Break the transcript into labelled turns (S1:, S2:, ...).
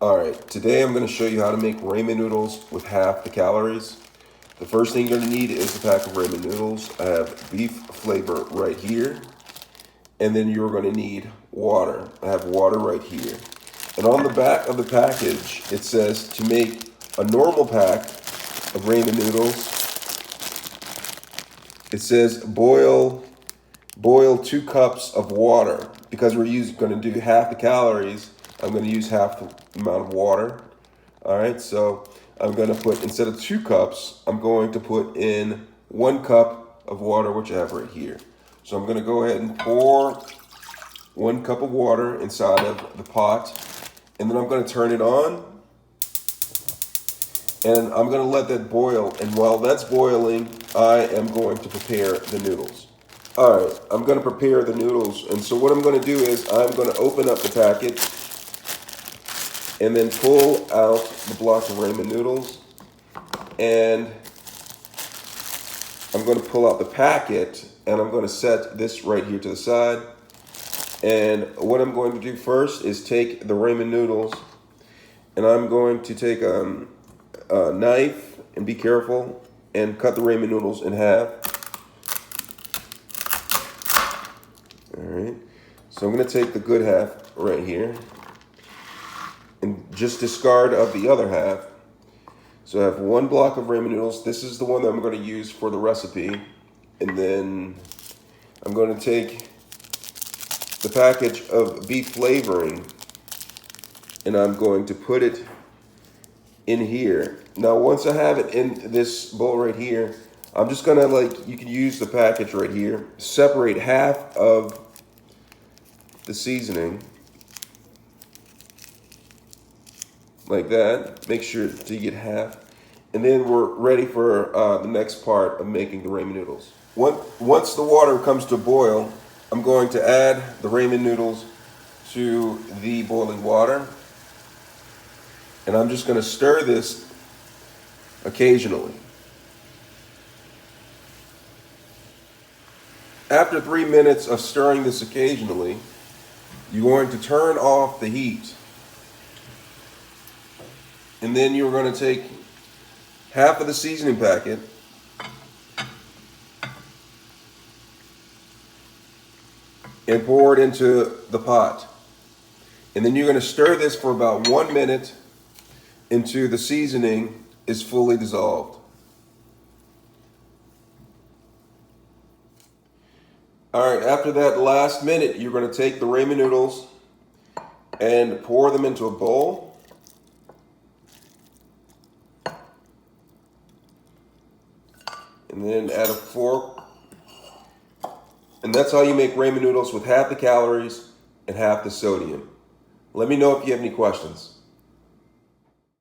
S1: Alright, today I'm going to show you how to make ramen noodles with half the calories. The first thing you're going to need is a pack of ramen noodles. I have beef flavor right here. And then you're going to need water. I have water right here. And on the back of the package, it says to make a normal pack of ramen noodles, it says boil 2 cups of water. Because we're going to do half the calories, I'm going to use half the amount of water. All right, so I'm going to put, instead of 2 cups, I'm going to put in 1 cup of water, which I have right here. So I'm going to go ahead and pour 1 cup of water inside of the pot, and then I'm going to turn it on, and I'm going to let that boil. And while that's boiling, I am going to prepare the noodles. All right, I'm going to prepare the noodles, and so what I'm going to do is I'm going to open up the packet and then pull out the block of ramen noodles, and I'm going to pull out the packet, and I'm going to set this right here to the side. And what I'm going to do first is take the ramen noodles, and I'm going to take a knife, and be careful, and cut the ramen noodles in half. All right, so I'm going to take the good half right here and just discard of the other half. So I have 1 block of ramen noodles. This is the one that I'm going to use for the recipe. And then I'm going to take the package of beef flavoring, and I'm going to put it in here. Now, once I have it in this bowl right here, I'm just gonna, you can use the package right here, separate half of the seasoning, like that. Make sure to get half. And then we're ready for the next part of making the ramen noodles. Once the water comes to a boil, I'm going to add the ramen noodles to the boiling water. And I'm just going to stir this occasionally. After 3 minutes of stirring this occasionally, you're going to turn off the heat. And then you're going to take half of the seasoning packet and pour it into the pot. And then you're going to stir this for about 1 minute until the seasoning is fully dissolved. All right, after that last minute, you're going to take the ramen noodles and pour them into a bowl. And then add a fork. And that's how you make ramen noodles with half the calories and half the sodium. Let me know if you have any questions.